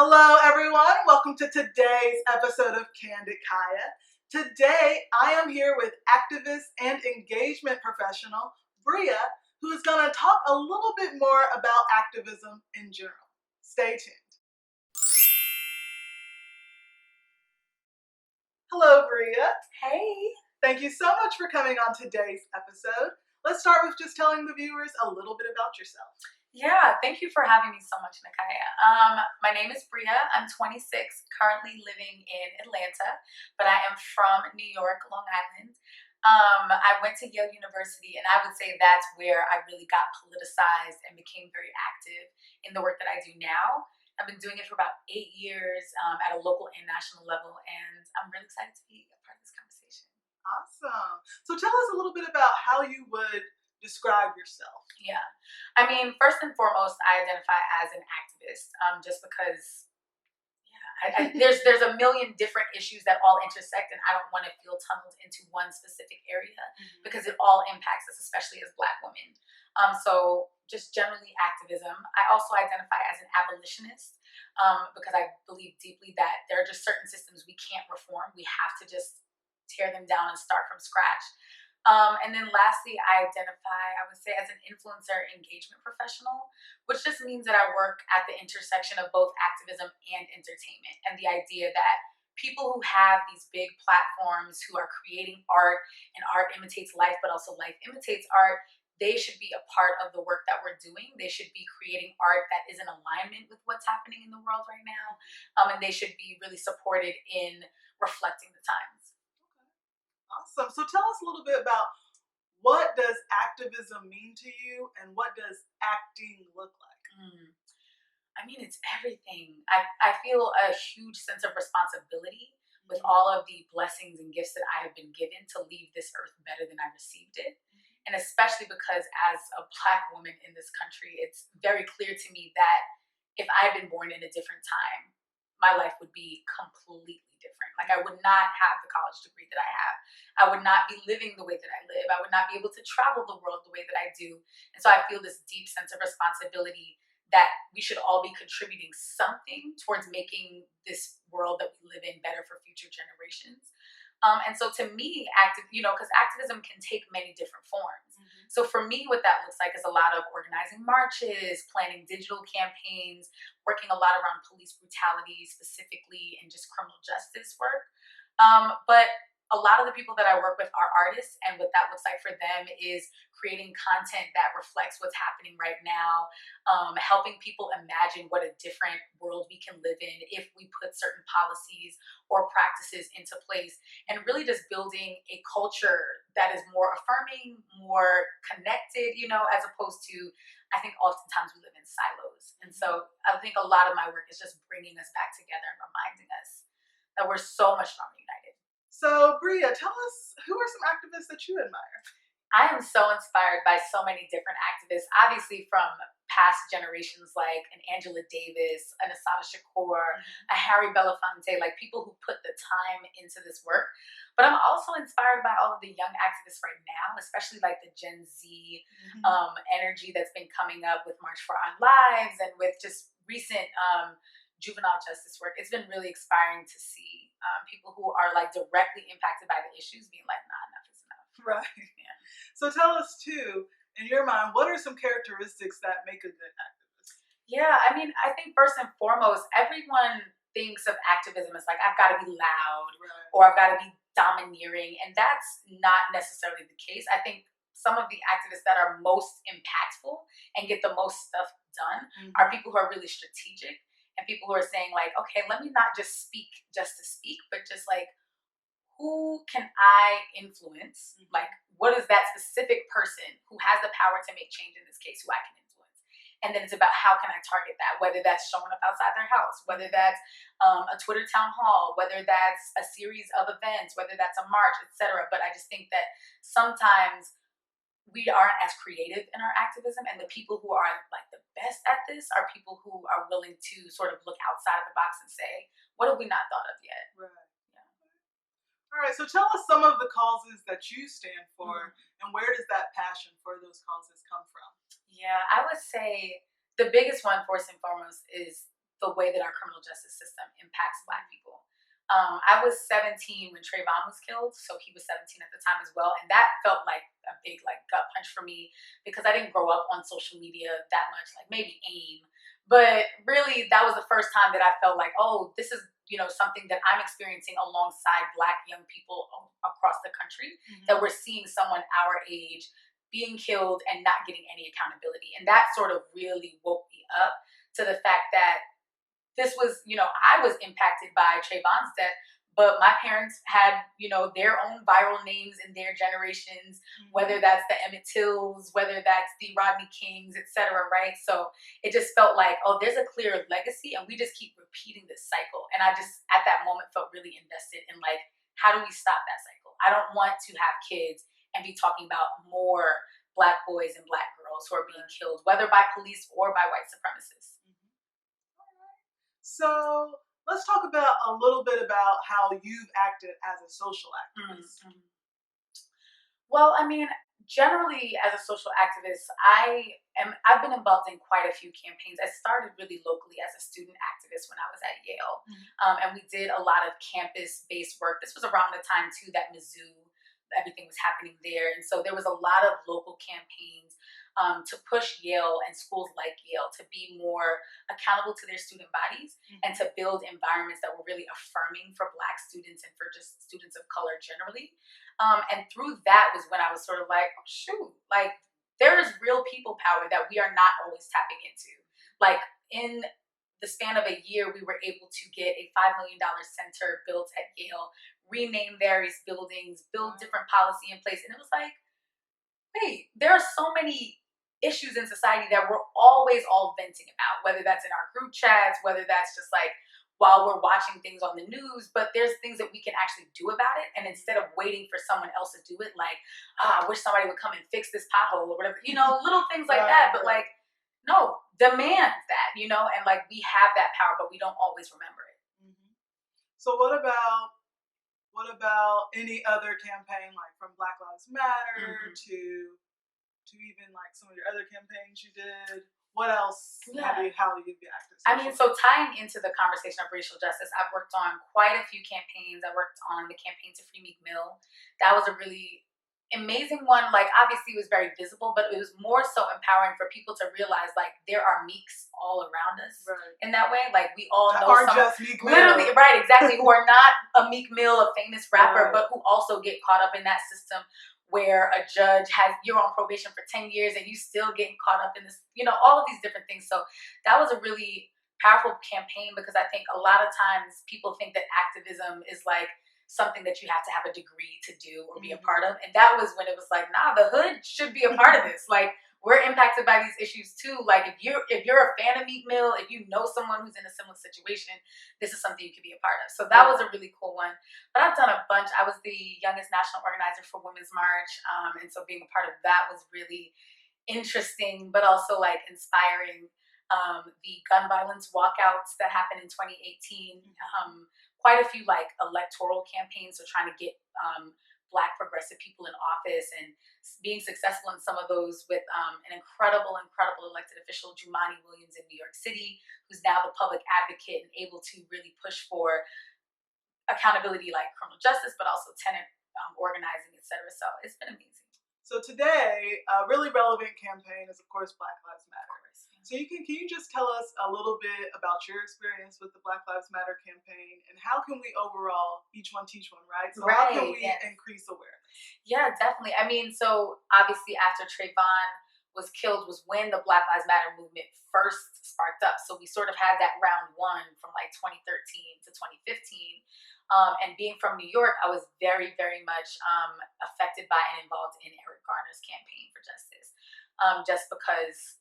Hello, everyone. Welcome to today's episode of Candid Kaya. Today, I am here with activist and engagement professional Bria, who is going to talk a little bit more about activism in general. Stay tuned. Hello, Bria. Hey. Thank you so much for coming on today's episode. Let's start with just telling the viewers a little bit about yourself. Yeah, thank you for having me so much, Nakaya. My name is Bria. I'm 26, currently living in Atlanta, but I am from New York, Long Island. I went to Yale University, and I would say that's where I really got politicized and became very active in the work that I do now. I've been doing it for about 8 years at a local and national level, and I'm really excited to be a part of this conversation. Awesome. So tell us a little bit about how you would describe yourself. Yeah. I mean, first and foremost, I identify as an activist just because there's a million different issues that all intersect, and I don't want to feel tunneled into one specific area because it all impacts us, especially as Black women. So just generally activism. I also identify as an abolitionist because I believe deeply that there are just certain systems we can't reform. We have to just tear them down and start from scratch. And then lastly, I identify, I would say, as an influencer engagement professional, which just means that I work at the intersection of both activism and entertainment. And the idea that people who have these big platforms, who are creating art, and art imitates life, but also life imitates art, they should be a part of the work that we're doing. They should be creating art that is in alignment with what's happening in the world right now. And they should be really supported in reflecting the times. Awesome. So tell us a little bit about what does activism mean to you and what does acting look like? I mean, it's everything. I feel a huge sense of responsibility with all of the blessings and gifts that I have been given to leave this earth better than I received it. And especially because as a Black woman in this country, it's very clear to me that if I had been born in a different time, my life would be completely different. Like, I would not have the college degree that I have. I would not be living the way that I live. I would not be able to travel the world the way that I do. And so I feel this deep sense of responsibility that we should all be contributing something towards making this world that we live in better for future generations. And so to me, because activism can take many different forms. So for me, what that looks like is a lot of organizing marches, planning digital campaigns, working a lot around police brutality specifically, and just criminal justice work. But a lot of the people that I work with are artists, and what that looks like for them is creating content that reflects what's happening right now, helping people imagine what a different world we can live in if we put certain policies or practices into place, and really just building a culture that is more affirming, more connected, as opposed to, I think oftentimes we live in silos. And so I think a lot of my work is just bringing us back together and reminding us that we're so much stronger united. So, Bria, tell us, who are some activists that you admire? I am so inspired by so many different activists, obviously from past generations like an Angela Davis, an Assata Shakur, a Harry Belafonte, like people who put the time into this work. But I'm also inspired by all of the young activists right now, especially like the Gen Z energy that's been coming up with March for Our Lives and with just recent juvenile justice work. It's been really inspiring to see people who are like directly impacted by the issues being like, nah, enough is enough. Right. Yeah. So tell us too, in your mind, what are some characteristics that make a good activist? Yeah, I mean, I think first and foremost, everyone thinks of activism as like, I've got to be loud, Right. or I've got to be domineering. And that's not necessarily the case. I think some of the activists that are most impactful and get the most stuff done are people who are really strategic, and people who are saying like, okay, let me not just speak just to speak, but just like, who can I influence? Like, what is that specific person who has the power to make change in this case, who I can influence? And then it's about how can I target that, whether that's showing up outside their house, whether that's a Twitter town hall, whether that's a series of events, whether that's a march, etc. But I just think that sometimes we aren't as creative in our activism, and the people who are like the best at this are people who are willing to sort of look outside of the box and say, what have we not thought of yet? Right. All right, so tell us some of the causes that you stand for, and where does that passion for those causes come from? Yeah, I would say the biggest one, first and foremost, is the way that our criminal justice system impacts Black people. I was 17 when Trayvon was killed, so he was 17 at the time as well, and that felt like a big like gut punch for me because I didn't grow up on social media that much, like maybe AIM, but really that was the first time that I felt like, oh, this is something that I'm experiencing alongside Black young people across the country, that we're seeing someone our age being killed and not getting any accountability, and that sort of really woke me up to the fact that this was, I was impacted by Trayvon's death, but my parents had, their own viral names in their generations, whether that's the Emmett Tills, whether that's the Rodney Kings, etc. Right? So it just felt like, oh, there's a clear legacy, and we just keep repeating this cycle. And I just, at that moment, felt really invested in like, how do we stop that cycle? I don't want to have kids and be talking about more Black boys and Black girls who are being killed, whether by police or by white supremacists. So let's talk about a little bit about how you've acted as a social activist. Well, I mean, generally as a social activist, I've been involved in quite a few campaigns. I started really locally as a student activist when I was at Yale, and we did a lot of campus-based work. This was around the time too that Mizzou, everything was happening there, and so there was a lot of local campaigns to push Yale and schools like Yale to be more accountable to their student bodies and to build environments that were really affirming for Black students and for just students of color generally. And through that was when I was sort of like, oh, shoot, like there is real people power that we are not always tapping into. Like in the span of a year, we were able to get a $5 million center built at Yale, rename various buildings, build different policy in place. And it was like, wait, there are so many issues in society that we're always all venting about, whether that's in our group chats, whether that's just like while we're watching things on the news, but there's things that we can actually do about it. And instead of waiting for someone else to do it, like, I wish somebody would come and fix this pothole or whatever, little things like that. But like, no, demand that, and like we have that power, but we don't always remember it. So what about any other campaign, like from Black Lives Matter to even like some of your other campaigns you did? What else? How do you be active? I mean, so tying into the conversation of racial justice, I've worked on quite a few campaigns. I worked on the campaign to free Meek Mill. That was a really amazing one. Like, obviously it was very visible, but it was more so empowering for people to realize like there are Meeks all around us in that way. Like we all know aren't just Meek Mill. Literally, right, exactly, who are not a Meek Mill, a famous rapper, but who also get caught up in that system where a judge you're on probation for 10 years and you still getting caught up in this, all of these different things. So that was a really powerful campaign because I think a lot of times people think that activism is like something that you have to have a degree to do or be a part of. And that was when it was like, nah, the hood should be a part of this. Like we're impacted by these issues too. Like if you're a fan of Meek Mill, if you know someone who's in a similar situation, this is something you could be a part of. So that was a really cool one. But I've done a bunch. I was the youngest national organizer for Women's March. And so being a part of that was really interesting, but also like inspiring. The gun violence walkouts that happened in 2018, quite a few like electoral campaigns, so trying to get Black progressive people in office and being successful in some of those with an incredible elected official, Jumaane Williams in New York City, who's now the public advocate and able to really push for accountability like criminal justice, but also tenant organizing, etc. So it's been amazing. So today, a really relevant campaign is, of course, Black Lives Matter. So can you just tell us a little bit about your experience with the Black Lives Matter campaign and how can we overall, each one teach one, right? So how can we increase awareness? Yeah, definitely. I mean, so obviously after Trayvon was killed was when the Black Lives Matter movement first sparked up. So we sort of had that round one from like 2013 to 2015. And being from New York, I was very, very much affected by and involved in Eric Garner's campaign for justice. Just because,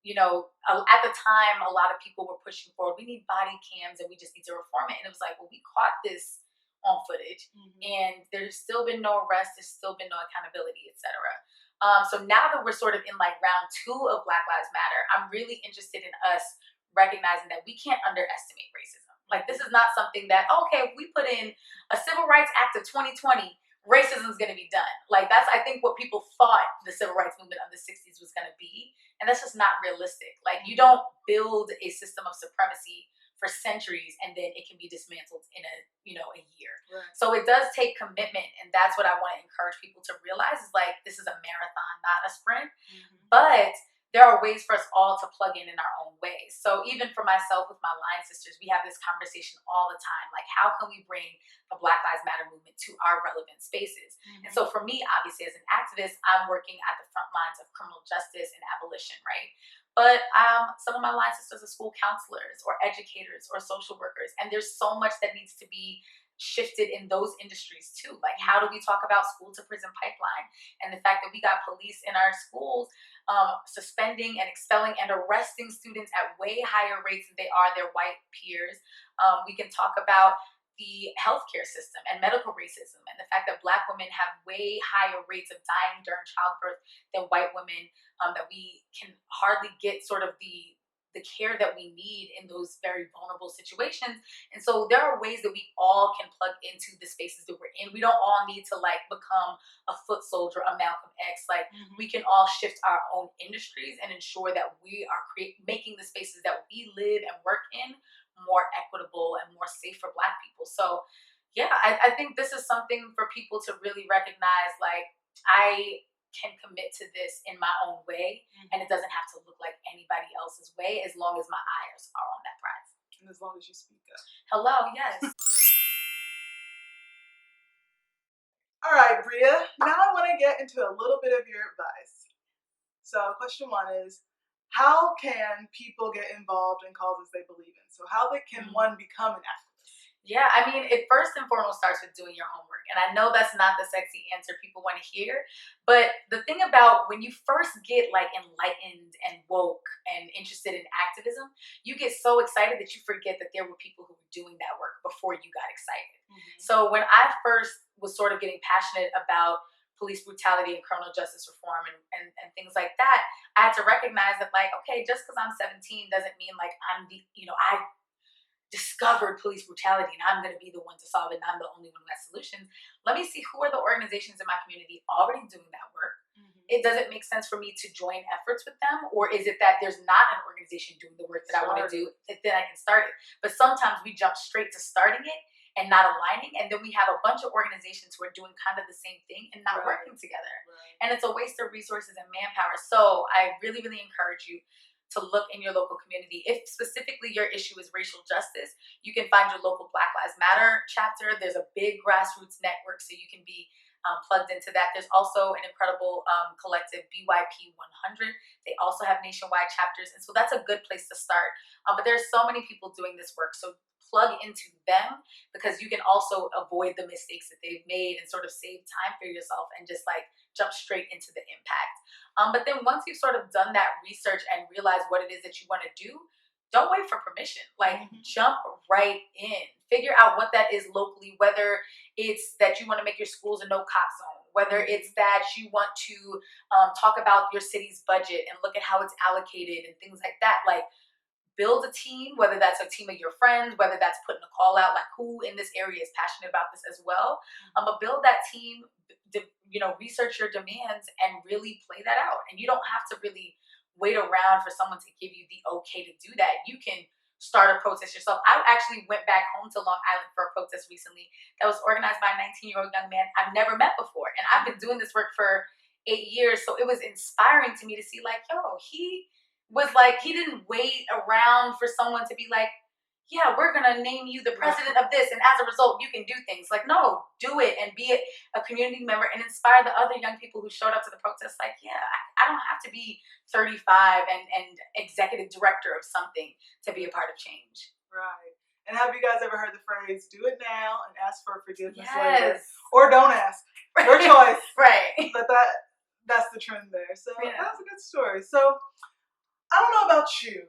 at the time, a lot of people were pushing forward, we need body cams and we just need to reform it. And it was like, well, we caught this on footage and there's still been no arrest, there's still been no accountability, etc. So now that we're sort of in like round two of Black Lives Matter, I'm really interested in us recognizing that we can't underestimate racism. Like this is not something that, okay, if we put in a Civil Rights Act of 2020, racism is going to be done. Like that's, I think, what people thought the civil rights movement of the 60s was going to be. And that's just not realistic. Like you don't build a system of supremacy for centuries, and then it can be dismantled in a year. Right. So it does take commitment, and that's what I want to encourage people to realize is like this is a marathon, not a sprint. But there are ways for us all to plug in our own ways. So even for myself with my line sisters, we have this conversation all the time. Like, how can we bring the Black Lives Matter movement to our relevant spaces? And so for me, obviously, as an activist, I'm working at the front lines of criminal justice and abolition, right? But some of my line sisters are school counselors or educators or social workers. And there's so much that needs to be shifted in those industries too. Like, how do we talk about school to prison pipeline and the fact that we got police in our schools suspending and expelling and arresting students at way higher rates than they are their white peers. We can talk about the healthcare system and medical racism and the fact that Black women have way higher rates of dying during childbirth than white women, that we can hardly get sort of the care that we need in those very vulnerable situations. And so there are ways that we all can plug into the spaces that we're in. We don't all need to like become a foot soldier, a Malcolm X. Like we can all shift our own industries and ensure that we are making the spaces that we live and work in more equitable and more safe for Black people. So yeah, I think this is something for people to really recognize. Like, I can commit to this in my own way, and it doesn't have to look like anybody else's way as long as my eyes are on that prize. And as long as you speak up. Hello, yes. All right, Bria, now I want to get into a little bit of your advice. So question one is, how can people get involved in causes they believe in? So how can one become an activist? Yeah, I mean, it first and foremost starts with doing your homework. And I know that's not the sexy answer people want to hear. But the thing about when you first get like enlightened and woke and interested in activism, you get so excited that you forget that there were people who were doing that work before you got excited. So when I first was sort of getting passionate about police brutality and criminal justice reform and things like that, I had to recognize that, like, okay, just because I'm 17 doesn't mean like I'm I discovered police brutality and I'm going to be the one to solve it and I'm the only one who has solutions. Let me see who are the organizations in my community already doing that work. It doesn't make sense for me to join efforts with them, or is it that there's not an organization doing the work that I want to do, then I can start it. But sometimes we jump straight to starting it and not aligning, and then we have a bunch of organizations who are doing kind of the same thing and not working together. And it's a waste of resources and manpower. So I really, really encourage you to look in your local community. If specifically your issue is racial justice, you can find your local Black Lives Matter chapter. There's a big grassroots network, so you can be plugged into that. There's also an incredible collective, BYP 100. They also have nationwide chapters, and so that's a good place to start. But there's so many people doing this work, so plug into them, because you can also avoid the mistakes that they've made and sort of save time for yourself and just like jump straight into the impact. But then once you've sort of done that research and realize what it is that you want to do, don't wait for permission. Like, jump right in. Figure out what that is locally, whether it's that you want to make your schools a no-cop zone, whether it's that you want to talk about your city's budget and look at how it's allocated and things like that. Like, build a team, whether that's a team of your friends, whether that's putting a call out, like who in this area is passionate about this as well. But build that team, research your demands and really play that out. And you don't have to really wait around for someone to give you the okay to do that. You can start a protest yourself. I actually went back home to Long Island for a protest recently that was organized by a 19-year-old young man I've never met before. And I've been doing this work for 8 years. So it was inspiring to me to see, like, he was like, he didn't wait around for someone to be like, yeah, we're going to name you the president of this, and as a result, you can do things. Like, no, do it and be a community member and inspire the other young people who showed up to the protest. Like, yeah, I don't have to be 35 and executive director of something to be a part of change. Right. And have you guys ever heard the phrase, do it now and ask for forgiveness Yes. later? Or don't ask. Your choice. Right. But that's the trend there. So that's a good story. So I don't know about you,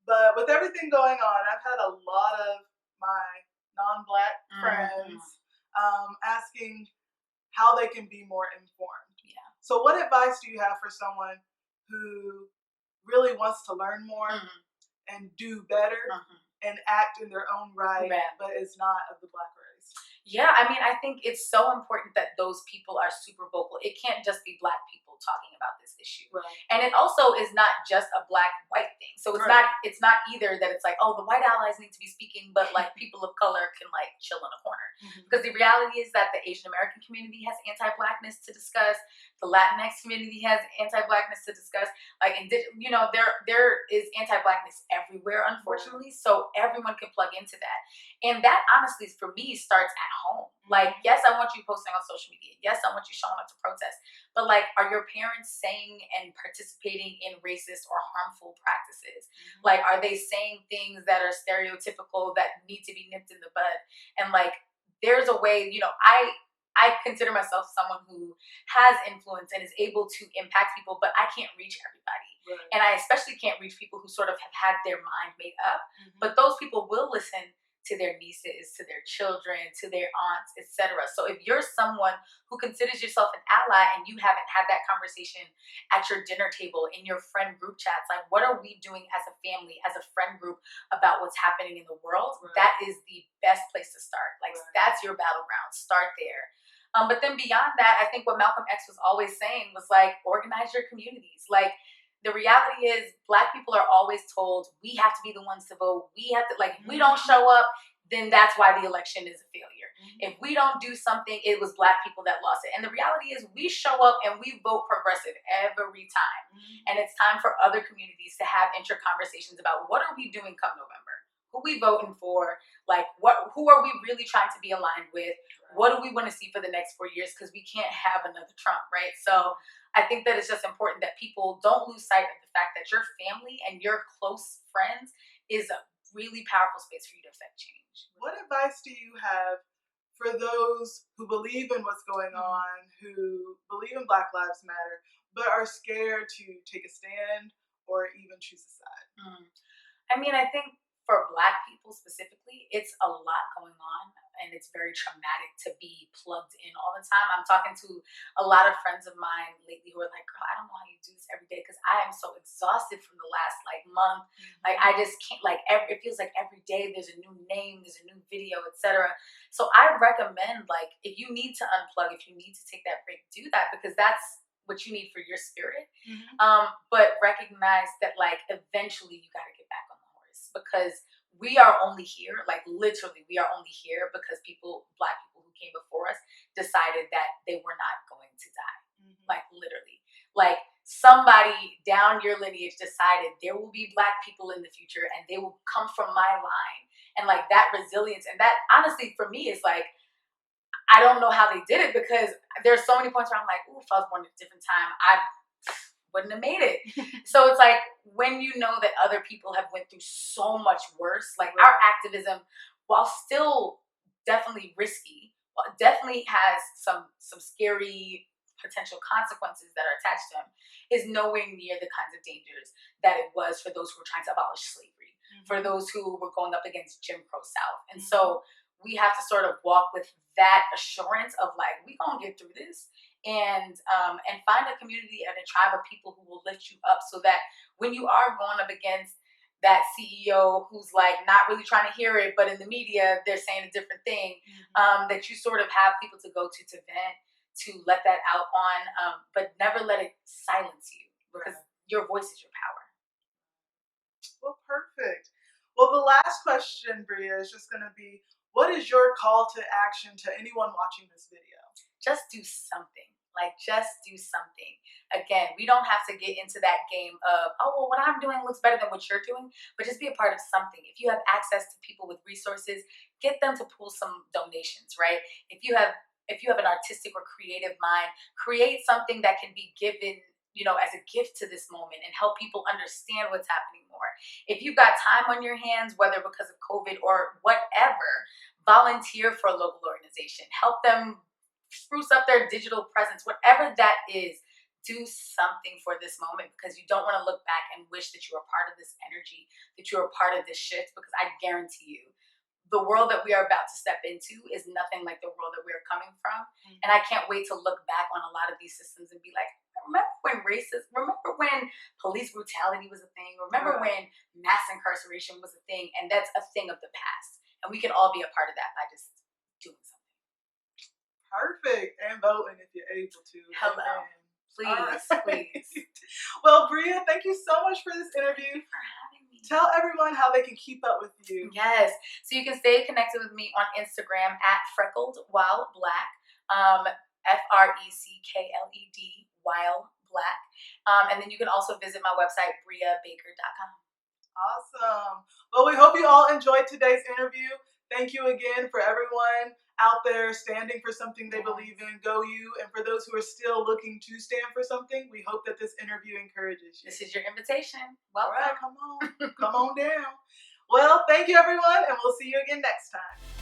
but with everything going on, I've had a lot of my non-Black friends asking how they can be more informed. Yeah. So what advice do you have for someone who really wants to learn more and do better and act in their own right, but is not of the Black race? Yeah, I mean, I think it's so important that those people are super vocal. It can't just be Black people talking about this issue. Right. And it also is not just a Black white thing. So Right. it's not either that it's like, oh, the white allies need to be speaking, but like people of color can like chill in a corner. Because the reality is that the Asian American community has anti-Blackness to discuss. The Latinx community has anti-Blackness to discuss. Like, you know, there is anti-Blackness everywhere, unfortunately. So everyone can plug into that. And that honestly, for me, starts at home. Like, yes, I want you posting on social media. Yes, I want you showing up to protest. But like, are your parents saying and participating in racist or harmful practices? Like, are they saying things that are stereotypical that need to be nipped in the bud? And like, there's a way, you know, I consider myself someone who has influence and is able to impact people, but I can't reach everybody. Right. And I especially can't reach people who sort of have had their mind made up. But those people will listen to their nieces, to their children, to their aunts, etc. So if you're someone who considers yourself an ally and you haven't had that conversation at your dinner table, in your friend group chats, like what are we doing as a family, as a friend group about what's happening in the world? Right. That is the best place to start. Like Right. that's your battleground. Start there. But then beyond that, I think what Malcolm X was always saying was like, organize your communities. Like, the reality is Black people are always told we have to be the ones to vote. We have to, like, if we don't show up, then that's why the election is a failure. If we don't do something, it was Black people that lost it. And the reality is we show up and we vote progressive every time. And it's time for other communities to have conversations about what are we doing come November? Who we voting for? Like, who are we really trying to be aligned with? What do we want to see for the next 4 years? Because we can't have another Trump, right? So I think that it's just important that people don't lose sight of the fact that your family and your close friends is a really powerful space for you to affect change. What advice do you have for those who believe in what's going on, who believe in Black Lives Matter, but are scared to take a stand or even choose a side? I mean, I think for Black people specifically, it's a lot going on and it's very traumatic to be plugged in all the time. I'm talking to a lot of friends of mine lately who are like, girl, I don't know how you do this every day because I am so exhausted from the last like month. Like, I just can't, like, it feels like every day there's a new name, there's a new video, etc. So I recommend, like, if you need to unplug, if you need to take that break, do that because that's what you need for your spirit. But recognize that, like, eventually you got to get back on the horse because we are only here, like literally, we are only here because Black people who came before us decided that they were not going to die. Like, literally. Like, somebody down your lineage decided there will be Black people in the future and they will come from my line. And like that resilience, and that honestly for me is like, I don't know how they did it because there's so many points where I'm like, ooh, if I was born at a different time, I wouldn't have made it. So it's like when you know that other people have went through so much worse, like our activism, while still definitely risky, definitely has some scary potential consequences that are attached to them, is nowhere near the kinds of dangers that it was for those who were trying to abolish slavery, for those who were going up against Jim Crow South. And so we have to sort of walk with that assurance of like, we gonna get through this, and find a community and a tribe of people who will lift you up so that when you are going up against that CEO who's like not really trying to hear it, but in the media they're saying a different thing, that you sort of have people to go to vent, to let that out on, but never let it silence you because your voice is your power. Well, perfect. Well, the last question, Bria, is just going to be, what is your call to action to anyone watching this video? Just do something. Like, just do something. Again, we don't have to get into that game of, oh, well, what I'm doing looks better than what you're doing, but just be a part of something. If you have access to people with resources, get them to pull some donations, right? If you have an artistic or creative mind, create something that can be given, you know, as a gift to this moment and help people understand what's happening more. If you've got time on your hands, whether because of COVID or whatever, volunteer for a local organization. Help them spruce up their digital presence, whatever that is. Do something for this moment because you don't want to look back and wish that you were part of this energy, that you were part of this shift, because I guarantee you, the world that we are about to step into is nothing like the world that we're coming from. And I can't wait to look back on a lot of these systems and be like, remember when police brutality was a thing? Remember when mass incarceration was a thing? And that's a thing of the past. And we can all be a part of that by just doing something. Perfect. And voting if you're able to. Hello. Amen. Please, All right. please. Well, Bria, thank you so much for this interview. Thank you for having me. Tell everyone how they can keep up with you. Yes. So you can stay connected with me on Instagram at Freckled While Black. FRECKLED While Black. And then you can also visit my website, briabaker.com. Awesome. Well, we hope you all enjoyed today's interview. Thank you again for everyone out there standing for something they believe in. Go you. And for those who are still looking to stand for something, we hope that this interview encourages you. This is your invitation. All Welcome. right, come on. Come on down. Well, thank you, everyone, and we'll see you again next time.